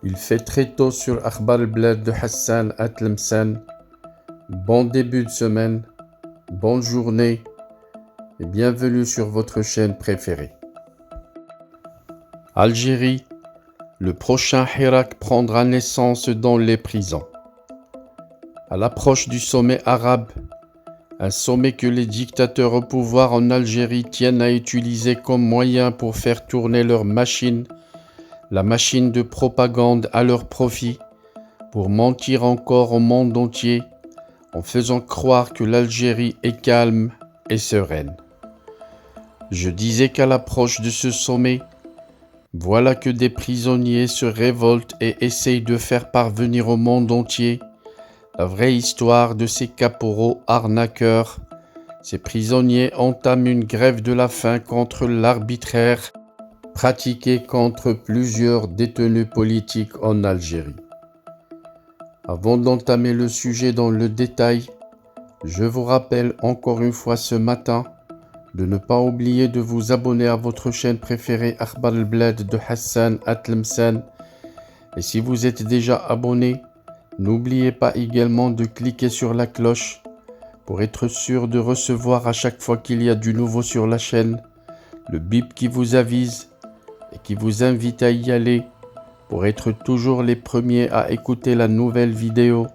Il fait très tôt sur Akhbar al-Blad de Hassan Atlemsan. Bon début de semaine, bonne journée et bienvenue sur votre chaîne préférée. Algérie, le prochain Hirak prendra naissance dans les prisons. À l'approche du sommet arabe, un sommet que les dictateurs au pouvoir en Algérie tiennent à utiliser comme moyen pour faire tourner leur machine, la machine de propagande à leur profit, pour mentir encore au monde entier en faisant croire que l'Algérie est calme et sereine. Je disais qu'à l'approche de ce sommet, voilà que des prisonniers se révoltent et essayent de faire parvenir au monde entier la vraie histoire de ces caporaux arnaqueurs. Ces prisonniers entament une grève de la faim contre l'arbitraire pratiqué contre plusieurs détenus politiques en Algérie. Avant d'entamer le sujet dans le détail, je vous rappelle encore une fois ce matin de ne pas oublier de vous abonner à votre chaîne préférée Akhbar al-Blad de Hassan Atlemsan. Et si vous êtes déjà abonné, n'oubliez pas également de cliquer sur la cloche pour être sûr de recevoir à chaque fois qu'il y a du nouveau sur la chaîne, le bip qui vous avise et qui vous invite à y aller pour être toujours les premiers à écouter la nouvelle vidéo,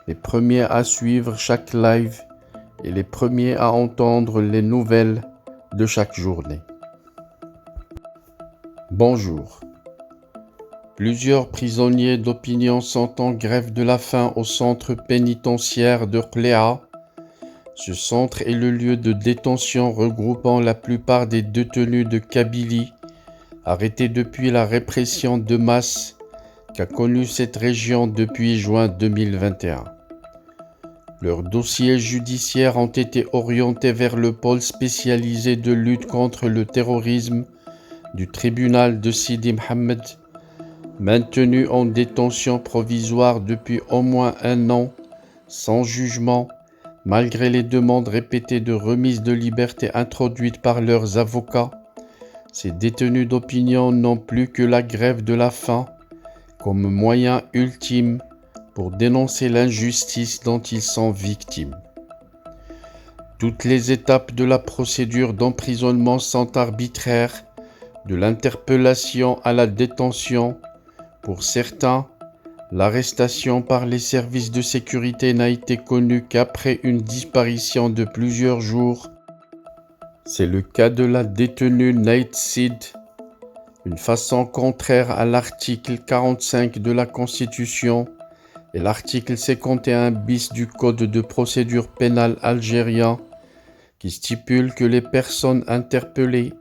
les premiers à suivre chaque live et les premiers à entendre les nouvelles de chaque journée. Bonjour. Plusieurs prisonniers d'opinion sont en grève de la faim au centre pénitentiaire de Qléa. Ce centre est le lieu de détention regroupant la plupart des détenus de Kabylie, arrêtés depuis la répression de masse qu'a connue cette région depuis juin 2021. Leurs dossiers judiciaires ont été orientés vers le pôle spécialisé de lutte contre le terrorisme du tribunal de Sidi Mohamed, maintenu en détention provisoire depuis au moins un an, sans jugement, malgré les demandes répétées de remise de liberté introduites par leurs avocats. Ces détenus d'opinion n'ont plus que la grève de la faim comme moyen ultime pour dénoncer l'injustice dont ils sont victimes. Toutes les étapes de la procédure d'emprisonnement sont arbitraires, de l'interpellation à la détention. Pour certains, l'arrestation par les services de sécurité n'a été connue qu'après une disparition de plusieurs jours. C'est le cas de la détenue Naït Sid, une façon contraire à l'article 45 de la Constitution et l'article 51 bis du Code de procédure pénale algérien, qui stipule que les personnes interpellées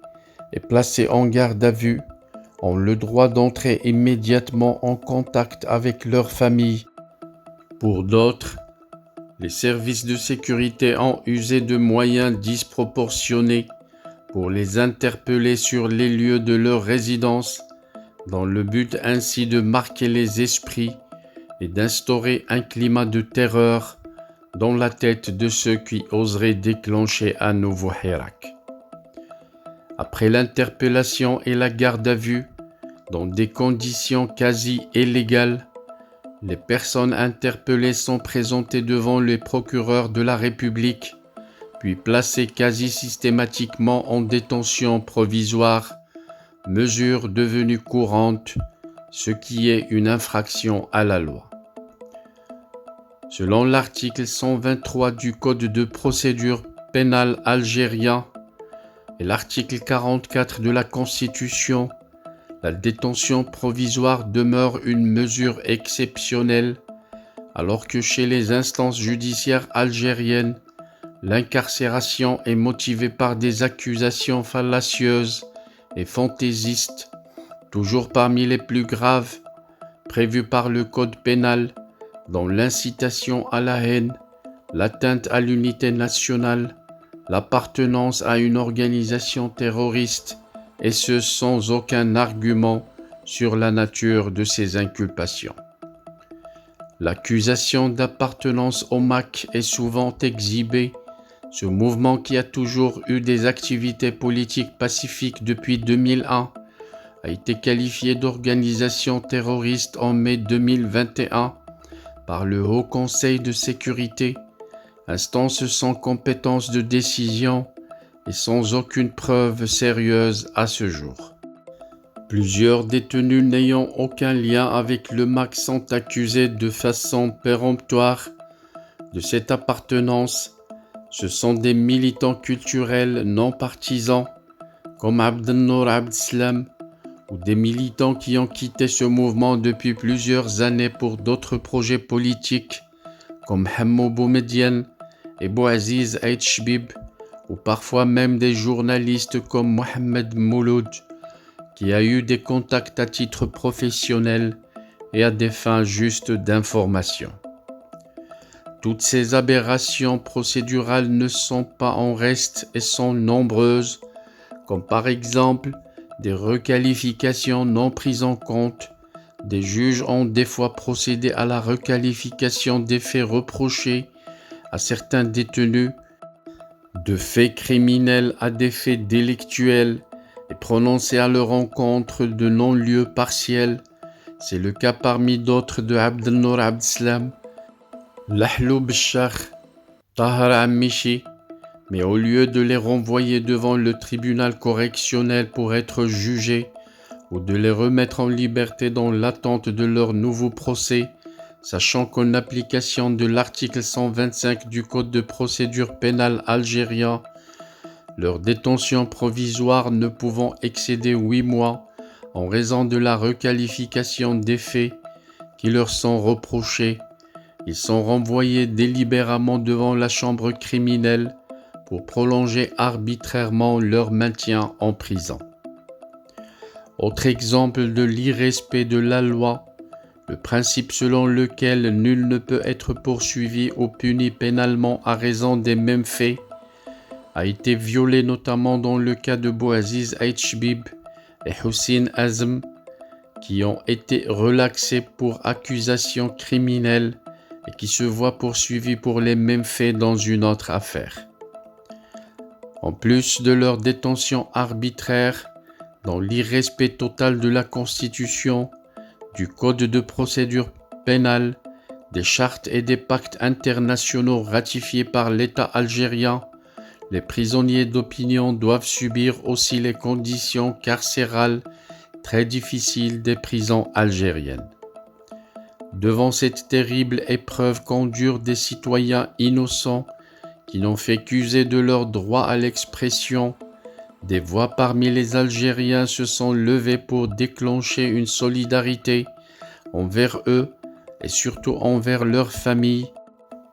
et placées en garde à vue ont le droit d'entrer immédiatement en contact avec leur famille. Pour d'autres, les services de sécurité ont usé de moyens disproportionnés pour les interpeller sur les lieux de leur résidence, dans le but ainsi de marquer les esprits et d'instaurer un climat de terreur dans la tête de ceux qui oseraient déclencher un nouveau Hirak. Après l'interpellation et la garde à vue, dans des conditions quasi illégales, les personnes interpellées sont présentées devant les procureurs de la République, puis placées quasi systématiquement en détention provisoire, mesure devenue courante, ce qui est une infraction à la loi. Selon l'article 123 du Code de procédure pénale algérien et l'article 44 de la Constitution, la détention provisoire demeure une mesure exceptionnelle, alors que chez les instances judiciaires algériennes, l'incarcération est motivée par des accusations fallacieuses et fantaisistes, toujours parmi les plus graves, prévues par le Code pénal, dont l'incitation à la haine, l'atteinte à l'unité nationale, l'appartenance à une organisation terroriste, et ce sans aucun argument sur la nature de ces inculpations. L'accusation d'appartenance au MAC est souvent exhibée, ce mouvement qui a toujours eu des activités politiques pacifiques depuis 2001, a été qualifiée d'organisation terroriste en mai 2021 par le Haut Conseil de sécurité, instance sans compétence de décision et sans aucune preuve sérieuse à ce jour. Plusieurs détenus n'ayant aucun lien avec le MAC sont accusés de façon péremptoire de cette appartenance. Ce sont des militants culturels non partisans comme Abdelnour Abdeslam ou des militants qui ont quitté ce mouvement depuis plusieurs années pour d'autres projets politiques comme Hammo Boumediene et Bouaziz Aït Chbib, ou parfois même des journalistes comme Mohamed Mouloud, qui a eu des contacts à titre professionnel et à des fins justes d'information. Toutes ces aberrations procédurales ne sont pas en reste et sont nombreuses, comme par exemple des requalifications non prises en compte. Des juges ont des fois procédé à la requalification des faits reprochés à certains détenus, de faits criminels à des faits délictuels, et prononcé à leur encontre de non-lieux partiels. C'est le cas parmi d'autres de Abdelnour Abdeslam, Lahlou Bchar, Tahar Amishi, mais au lieu de les renvoyer devant le tribunal correctionnel pour être jugés ou de les remettre en liberté dans l'attente de leur nouveau procès, sachant qu'en application de l'article 125 du Code de procédure pénale algérien, leur détention provisoire ne pouvant excéder 8 mois en raison de la requalification des faits qui leur sont reprochés, ils sont renvoyés délibérément devant la chambre criminelle pour prolonger arbitrairement leur maintien en prison. Autre exemple de l'irrespect de la loi, le principe selon lequel nul ne peut être poursuivi ou puni pénalement à raison des mêmes faits, a été violé notamment dans le cas de Bouaziz Aït Chbib et Houssine Azm, qui ont été relaxés pour accusations criminelles et qui se voient poursuivis pour les mêmes faits dans une autre affaire. En plus de leur détention arbitraire, dans l'irrespect total de la Constitution, du Code de procédure pénale, des chartes et des pactes internationaux ratifiés par l'État algérien, les prisonniers d'opinion doivent subir aussi les conditions carcérales très difficiles des prisons algériennes. Devant cette terrible épreuve qu'endurent des citoyens innocents qui n'ont fait qu'user de leur droit à l'expression, des voix parmi les Algériens se sont levées pour déclencher une solidarité envers eux et surtout envers leurs familles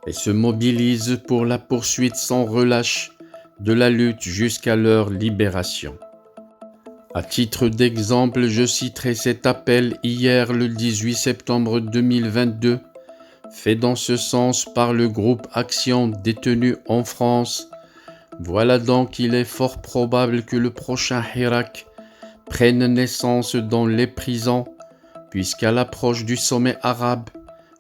et se mobilisent pour la poursuite sans relâche de la lutte jusqu'à leur libération. À titre d'exemple, je citerai cet appel hier le 18 septembre 2022, fait dans ce sens par le groupe Action Détenus en France. Voilà donc il est fort probable que le prochain Hirak prenne naissance dans les prisons, puisqu'à l'approche du sommet arabe,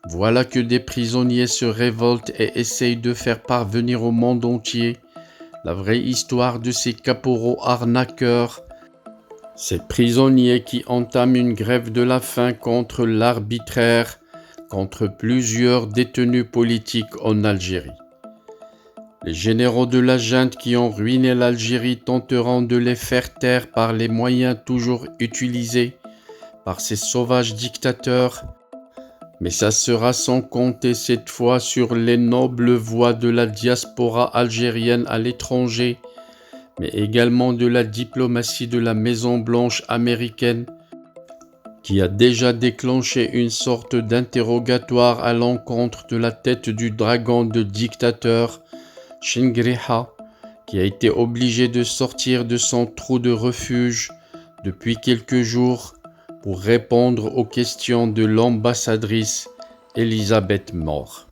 voilà que des prisonniers se révoltent et essayent de faire parvenir au monde entier la vraie histoire de ces caporaux arnaqueurs, ces prisonniers qui entament une grève de la faim contre l'arbitraire, contre plusieurs détenus politiques en Algérie. Les généraux de la junte qui ont ruiné l'Algérie tenteront de les faire taire par les moyens toujours utilisés par ces sauvages dictateurs, mais ça sera sans compter cette fois sur les nobles voix de la diaspora algérienne à l'étranger, mais également de la diplomatie de la Maison-Blanche américaine, qui a déjà déclenché une sorte d'interrogatoire à l'encontre de la tête du dragon de dictateur, Chingriha, qui a été obligé de sortir de son trou de refuge depuis quelques jours pour répondre aux questions de l'ambassadrice Elisabeth Moore.